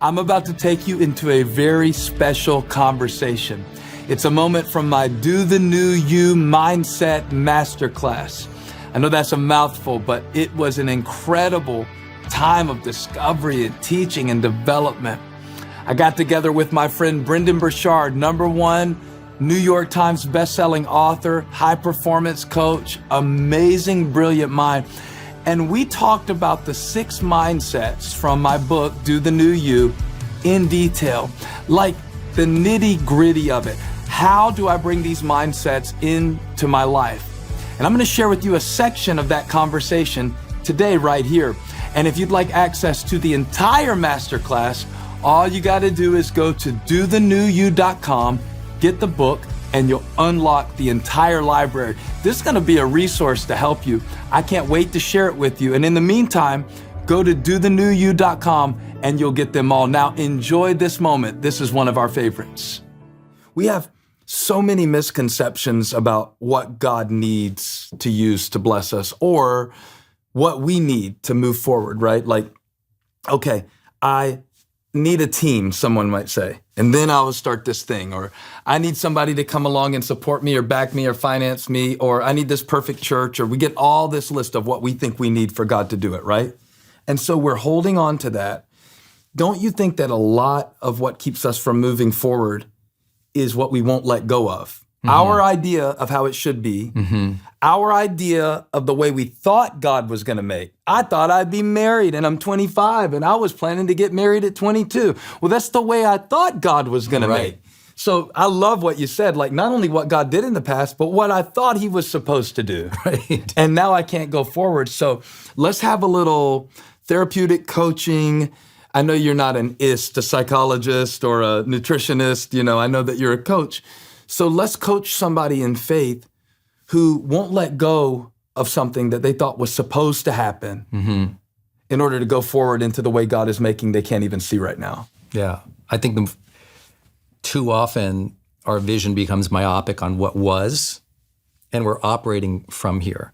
I'm about to take you into a very special conversation. It's a moment from my Do the New You Mindset Masterclass. I know that's a mouthful, but it was an incredible time of discovery and teaching and development. I got together with my friend Brendon Burchard, #1 New York Times bestselling author, high performance coach, amazing, brilliant mind. And we talked about the 6 mindsets from my book, Do the New You, in detail, like the nitty gritty of it. How do I bring these mindsets into my life? And I'm gonna share with you a section of that conversation today right here. And if you'd like access to the entire masterclass, all you gotta do is go to dothenewyou.com, get the book, and you'll unlock the entire library. This is gonna be a resource to help you. I can't wait to share it with you. And in the meantime, go to dothenewyou.com and you'll get them all. Now enjoy this moment. This is one of our favorites. We have so many misconceptions about what God needs to use to bless us or what we need to move forward, right? Like, okay, I need a team, someone might say, and then I will start this thing, or I need somebody to come along and support me or back me or finance me, or I need this perfect church, or we get all this list of what we think we need for God to do it, right? And so we're holding on to that. Don't you think that a lot of what keeps us from moving forward is what we won't let go of? Our idea of how it should be, our idea of the way we thought God was gonna make. I thought I'd be married and I'm 25 and I was planning to get married at 22. Well, that's the way I thought God was gonna make. So I love what you said, like not only what God did in the past, but what I thought he was supposed to do. Right. And now I can't go forward. So let's have a little therapeutic coaching. I know you're not a psychologist or a nutritionist, I know that you're a coach. So let's coach somebody in faith who won't let go of something that they thought was supposed to happen in order to go forward into the way God is making they can't even see right now. Yeah, I think too often our vision becomes myopic on what was, and we're operating from here.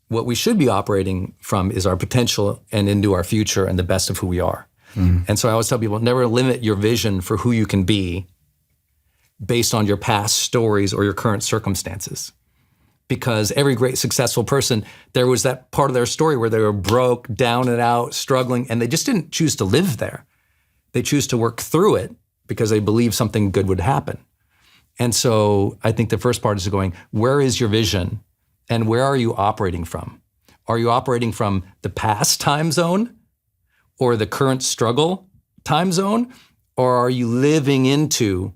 What we should be operating from is our potential and into our future and the best of who we are. And so I always tell people, never limit your vision for who you can be based on your past stories or your current circumstances. Because every great successful person, there was that part of their story where they were broke, down and out, struggling, and they just didn't choose to live there. They choose to work through it because they believed something good would happen. And so I think the first part is going, where is your vision and where are you operating from? Are you operating from the past time zone or the current struggle time zone? Or are you living into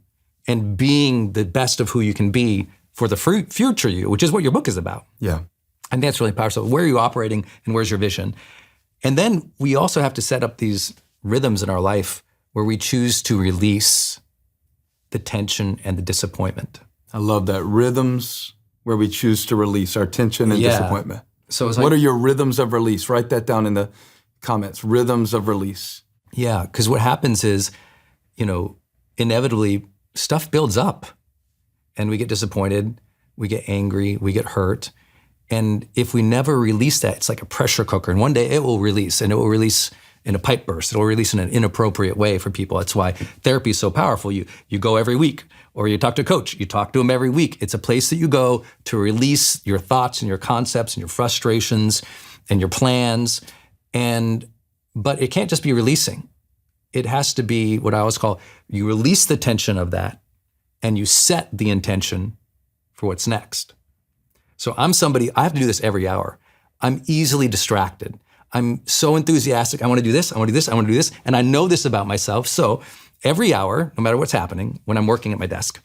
and being the best of who you can be for the future you, which is what your book is about. Yeah. And that's really powerful. So where are you operating and where's your vision? And then we also have to set up these rhythms in our life where we choose to release the tension and the disappointment. I love that. Rhythms where we choose to release our tension and disappointment. So it's what are your rhythms of release? Write that down in the comments. Rhythms of release. Yeah, because what happens is, inevitably, stuff builds up and we get disappointed, we get angry, we get hurt. And if we never release that, it's like a pressure cooker. And one day it will release, and it will release in a pipe burst. It will release in an inappropriate way for people. That's why therapy is so powerful. You go every week, or you talk to a coach, you talk to them every week. It's a place that you go to release your thoughts and your concepts and your frustrations and your plans. But it can't just be releasing. It has to be what I always call, you release the tension of that and you set the intention for what's next. So I'm somebody, I have to do this every hour. I'm easily distracted. I'm so enthusiastic. I want to do this, I want to do this, I want to do this. And I know this about myself. So every hour, no matter what's happening, when I'm working at my desk,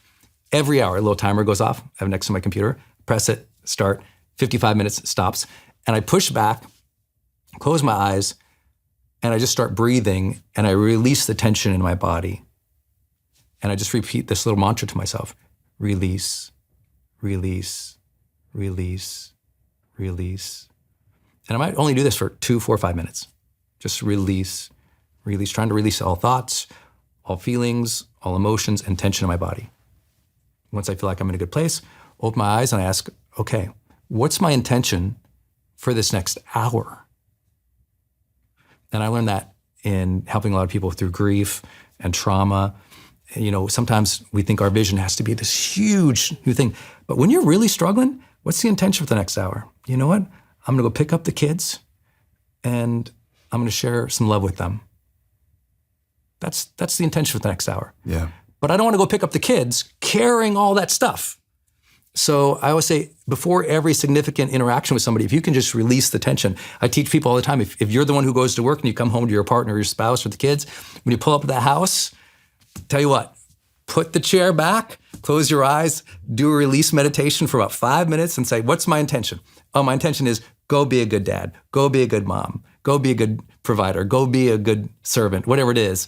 every hour, a little timer goes off. I have it next to my computer, press it, start, 55 minutes, stops. And I push back, close my eyes, and I just start breathing and I release the tension in my body. And I just repeat this little mantra to myself: release, release, release, release. And I might only do this for 2, 4, 5 minutes. Just release, release, trying to release all thoughts, all feelings, all emotions, and tension in my body. Once I feel like I'm in a good place, open my eyes and I ask, okay, what's my intention for this next hour? And I learned that in helping a lot of people through grief and trauma. You know, sometimes we think our vision has to be this huge new thing. But when you're really struggling, what's the intention for the next hour? You know what? I'm gonna go pick up the kids and I'm gonna share some love with them. That's the intention for the next hour. Yeah. But I don't wanna go pick up the kids carrying all that stuff. So I always say, before every significant interaction with somebody, if you can just release the tension. I teach people all the time, if you're the one who goes to work and you come home to your partner, your spouse, or the kids, when you pull up at the house, tell you what, put the chair back, close your eyes, do a release meditation for about 5 minutes and say, what's my intention? Oh, my intention is go be a good dad, go be a good mom, go be a good provider, go be a good servant, whatever it is.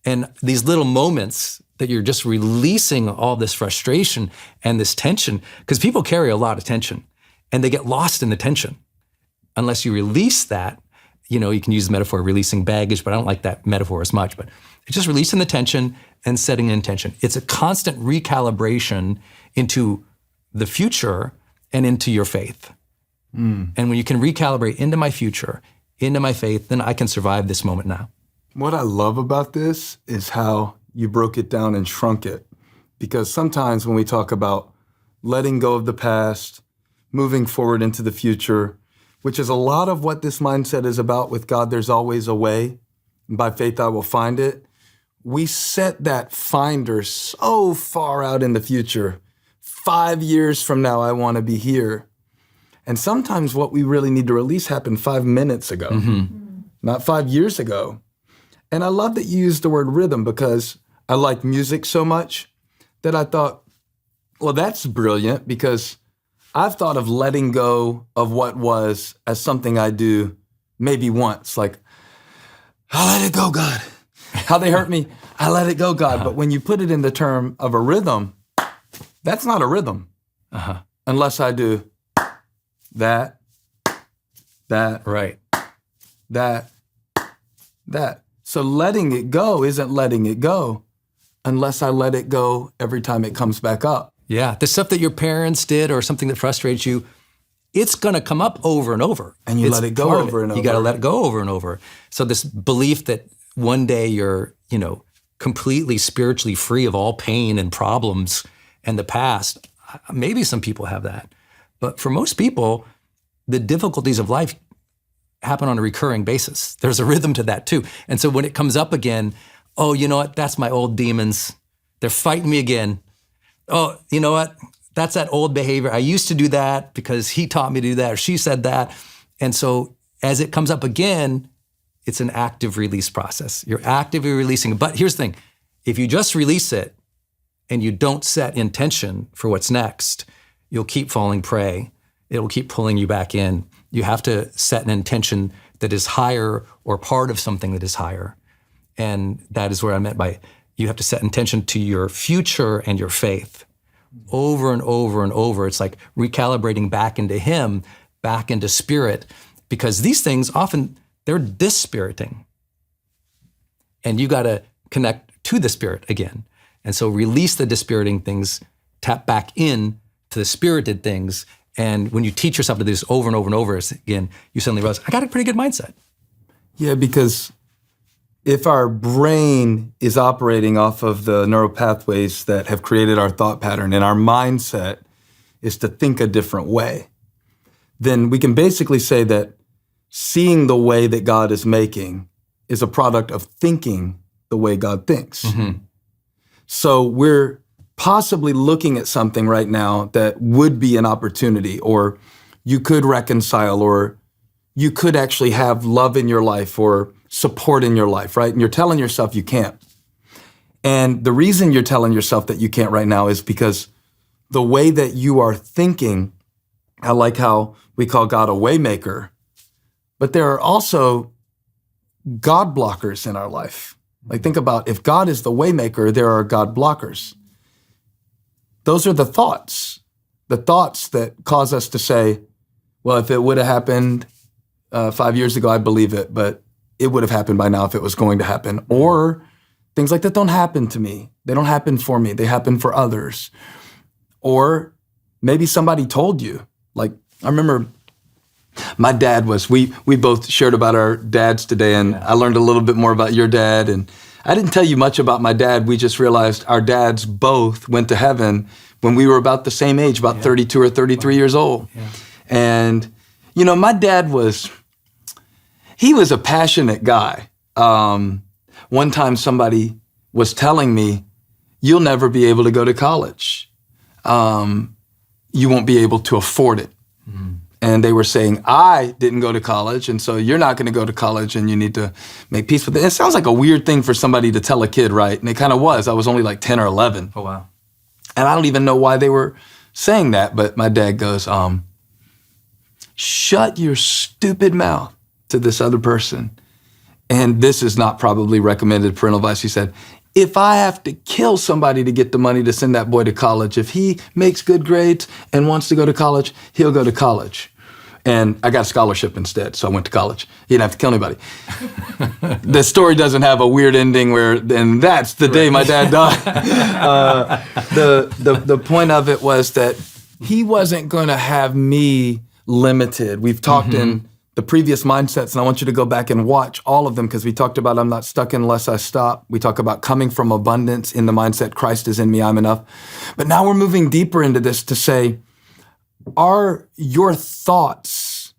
And these little moments that you're just releasing all this frustration and this tension, because people carry a lot of tension and they get lost in the tension. Unless you release that, you know, you can use the metaphor of releasing baggage, but I don't like that metaphor as much, but it's just releasing the tension and setting an intention. It's a constant recalibration into the future and into your faith. And when you can recalibrate into my future, into my faith, then I can survive this moment now. What I love about this is how you broke it down and shrunk it. Because sometimes when we talk about letting go of the past, moving forward into the future, which is a lot of what this mindset is about with God, there's always a way, and by faith I will find it. We set that finder so far out in the future. 5 years from now, I want to be here. And sometimes what we really need to release happened 5 minutes ago, not 5 years ago. And I love that you used the word rhythm, because I like music so much that I thought, well, that's brilliant, because I've thought of letting go of what was as something I do maybe once, like, I let it go, God. How they hurt me, I let it go, God. But when you put it in the term of a rhythm, that's not a rhythm unless I do that, Right. that. So letting it go isn't letting it go unless I let it go every time it comes back up. Yeah, the stuff that your parents did or something that frustrates you, it's gonna come up over and over. And you let it go over and over. You gotta let it go over and over. So this belief that one day you're, you know, completely spiritually free of all pain and problems and the past, maybe some people have that. But for most people, the difficulties of life happen on a recurring basis. There's a rhythm to that too. And so when it comes up again, oh, you know what? That's my old demons. They're fighting me again. Oh, you know what? That's that old behavior. I used to do that because he taught me to do that or she said that. And so as it comes up again, it's an active release process. You're actively releasing. But here's the thing. If you just release it and you don't set intention for what's next, you'll keep falling prey. It'll keep pulling you back in. You have to set an intention that is higher or part of something that is higher. And that is where I meant by you have to set intention to your future and your faith over and over and over. It's like recalibrating back into Him, back into spirit, because these things often, they're dispiriting. And you got to connect to the spirit again. And so release the dispiriting things, tap back in to the spirited things. And when you teach yourself to do this over and over and over again, you suddenly realize, I got a pretty good mindset. Yeah, because if our brain is operating off of the neural pathways that have created our thought pattern and our mindset is to think a different way, then we can basically say that seeing the way that God is making is a product of thinking the way God thinks. So we're possibly looking at something right now that would be an opportunity, or you could reconcile, or you could actually have love in your life or support in your life, right? And you're telling yourself you can't. And the reason you're telling yourself that you can't right now is because the way that you are thinking, I like how we call God a waymaker, but there are also God blockers in our life. Like, think about, if God is the waymaker, there are God blockers. Those are the thoughts that cause us to say, well, if it would have happened 5 years ago, I believe it, but it would have happened by now if it was going to happen. Or things like that don't happen to me. They don't happen for me. They happen for others. Or maybe somebody told you. Like, I remember My dad was, we both shared about our dads today, and I learned a little bit more about your dad. And I didn't tell you much about my dad. We just realized our dads both went to heaven when we were about the same age, about 32 or 33 years old. Yeah. And, you know, my dad he was a passionate guy. One time somebody was telling me, you'll never be able to go to college. You won't be able to afford it. Mm-hmm. And they were saying, I didn't go to college, and so you're not going to go to college, and you need to make peace with it. It sounds like a weird thing for somebody to tell a kid, right? And it kind of was. I was only like 10 or 11. Oh, wow. And I don't even know why they were saying that, but my dad goes, shut your stupid mouth to this other person. And this is not probably recommended parental advice. He said, if I have to kill somebody to get the money to send that boy to college, if he makes good grades and wants to go to college, he'll go to college. And I got a scholarship instead, so I went to college. He didn't have to kill anybody. The story doesn't have a weird ending and that's the day my dad died. The point of it was that he wasn't going to have me limited. We've talked in the previous mindsets, and I want you to go back and watch all of them, because we talked about I'm not stuck unless I stop. We talk about coming from abundance in the mindset, Christ is in me, I'm enough. But now we're moving deeper into this to say, are your thoughts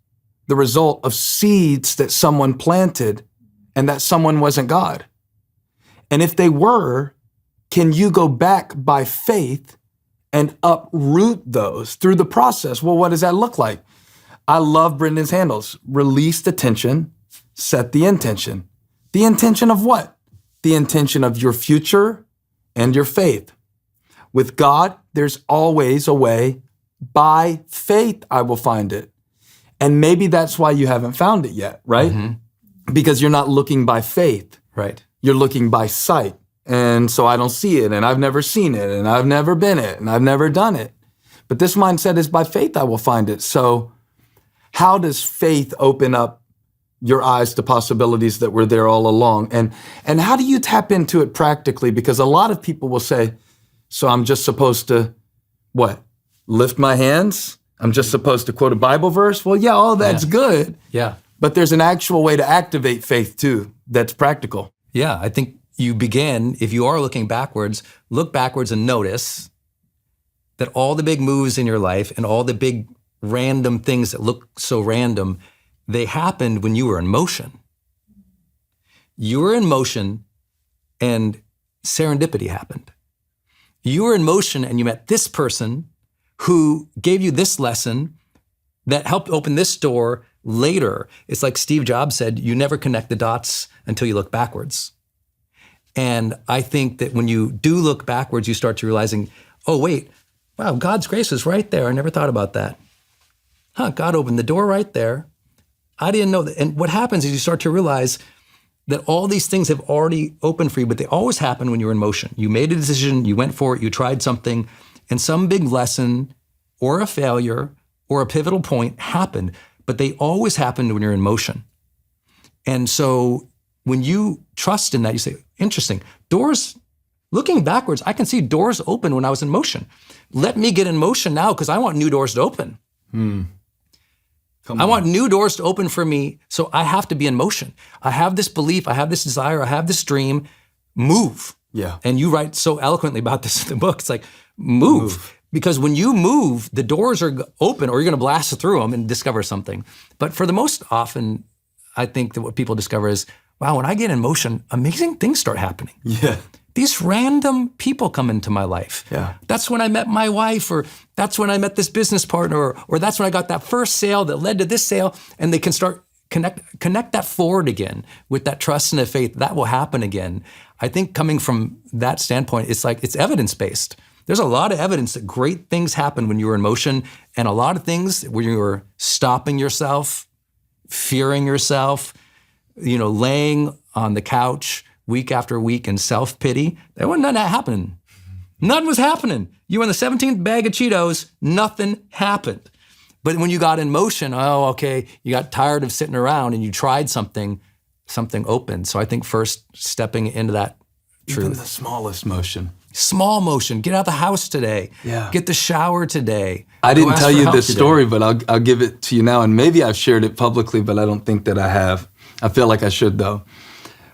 the result of seeds that someone planted and that someone wasn't God? And if they were, can you go back by faith and uproot those through the process? Well, what does that look like? I love Brendon's handles. Release the tension, set the intention. The intention of what? The intention of your future and your faith. With God, there's always a way. By faith, I will find it. And maybe that's why you haven't found it yet, right? Mm-hmm. Because you're not looking by faith. Right. You're looking by sight. And so I don't see it, and I've never seen it, and I've never been it, and I've never done it. But this mindset is by faith, I will find it. So how does faith open up your eyes to possibilities that were there all along? And how do you tap into it practically? Because a lot of people will say, so I'm just supposed to, what? Lift my hands? I'm just supposed to quote a Bible verse? Well, yeah, all that's good. Yeah. But there's an actual way to activate faith too that's practical. Yeah, I think you begin, if you are looking backwards, look backwards and notice that all the big moves in your life and all the big random things that look so random, they happened when you were in motion. You were in motion and serendipity happened. You were in motion and you met this person who gave you this lesson that helped open this door later. It's like Steve Jobs said, you never connect the dots until you look backwards. And I think that when you do look backwards, you start to realizing, oh, wait, wow, God's grace is right there. I never thought about that. God opened the door right there. I didn't know that. And what happens is you start to realize that all these things have already opened for you, but they always happen when you're in motion. You made a decision, you went for it, you tried something, and some big lesson or a failure or a pivotal point happened, but they always happen when you're in motion. And so when you trust in that, you say, interesting, doors, looking backwards, I can see doors open when I was in motion. Let me get in motion now because I want new doors to open. I want new doors to open for me, so I have to be in motion. I have this belief, I have this desire, I have this dream, move. Yeah. And you write so eloquently about this in the book. It's like, move. Because when you move, the doors are open or you're going to blast through them and discover something. But for the most often, I think that what people discover is, wow, when I get in motion, amazing things start happening. Yeah. These random people come into my life. Yeah. That's when I met my wife, or that's when I met this business partner, or that's when I got that first sale that led to this sale. And they can start connect that forward again with that trust and that faith. That will happen again. I think coming from that standpoint, it's like it's evidence-based. There's a lot of evidence that great things happen when you're in motion, and a lot of things when you're stopping yourself, fearing yourself, laying on the couch week after week in self-pity. There wasn't none of that happening. None was happening. You were in the 17th bag of Cheetos, nothing happened. But when you got in motion, you got tired of sitting around and you tried something opened. So I think first stepping into that Even truth. the smallest motion. Small motion. Get out of the house today. Yeah. Get the shower today. I didn't Go ask tell for you help this today. story, but I'll give it to you now. And maybe I've shared it publicly, but I don't think that I have. I feel like I should, though.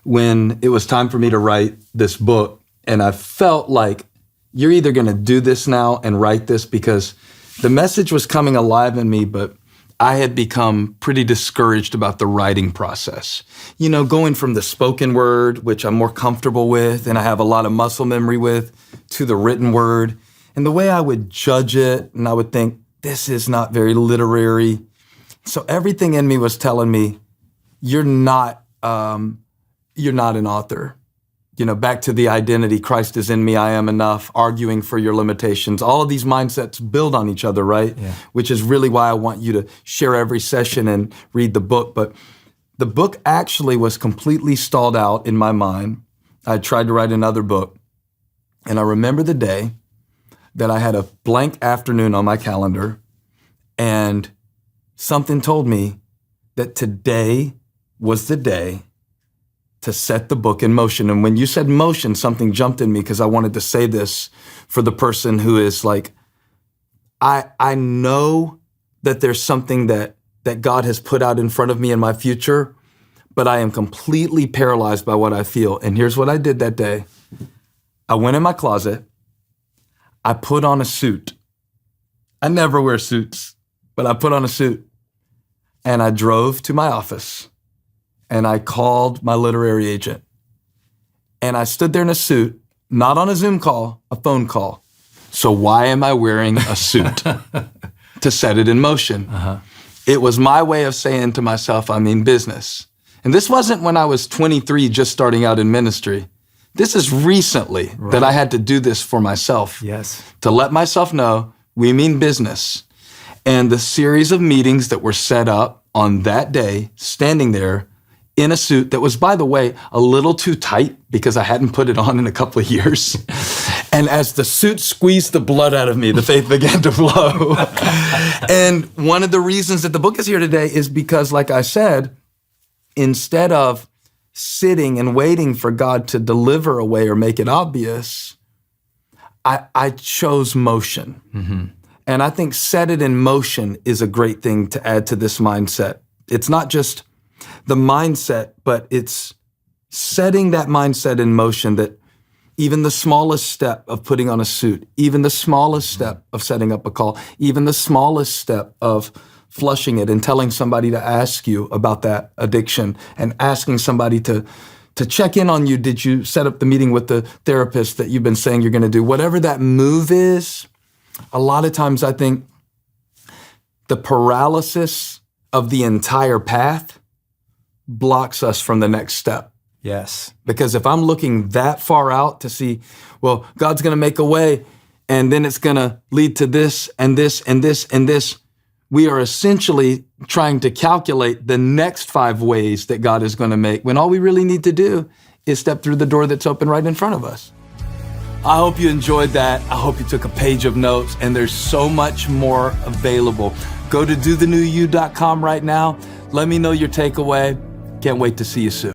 When it was time for me to write this book, and I felt like you're either going to do this now and write this, because the message was coming alive in me, but I had become pretty discouraged about the writing process. You know, going from the spoken word, which I'm more comfortable with and I have a lot of muscle memory with, to the written word. And the way I would judge it, and I would think, this is not very literary. So everything in me was telling me, you're not an author. You know, back to the identity, Christ is in me, I am enough, arguing for your limitations. All of these mindsets build on each other, right? Yeah. Which is really why I want you to share every session and read the book. But the book actually was completely stalled out in my mind. I tried to write another book. And I remember the day that I had a blank afternoon on my calendar, and something told me that today was the day to set the book in motion. And when you said motion, something jumped in me, because I wanted to say this for the person who is like, I know that there's something that God has put out in front of me in my future, but I am completely paralyzed by what I feel. And here's what I did that day. I went in my closet. I put on a suit. I never wear suits, but I put on a suit. And I drove to my office. And I called my literary agent. And I stood there in a suit, not on a Zoom call, a phone call. So why am I wearing a suit? To set it in motion. It was my way of saying to myself, I mean business. And this wasn't when I was 23 just starting out in ministry. This is recently that I had to do this for myself. Yes. To let myself know we mean business. And the series of meetings that were set up on that day, standing there in a suit that was, by the way, a little too tight because I hadn't put it on in a couple of years. And as the suit squeezed the blood out of me, the faith began to flow. And one of the reasons that the book is here today is because, like I said, instead of sitting and waiting for God to deliver a way or make it obvious, I chose motion. Mm-hmm. And I think set it in motion is a great thing to add to this mindset. It's not just the mindset, but it's setting that mindset in motion, that even the smallest step of putting on a suit, even the smallest step of setting up a call, even the smallest step of flushing it and telling somebody to ask you about that addiction and asking somebody to check in on you. Did you set up the meeting with the therapist that you've been saying you're going to do? Whatever that move is, a lot of times I think the paralysis of the entire path blocks us from the next step. Yes. Because if I'm looking that far out to see, well, God's going to make a way, and then it's going to lead to this and this and this and this, we are essentially trying to calculate the next 5 ways that God is going to make, when all we really need to do is step through the door that's open right in front of us. I hope you enjoyed that. I hope you took a page of notes, and there's so much more available. Go to dothenewYou.com right now. Let me know your takeaway. Can't wait to see you soon.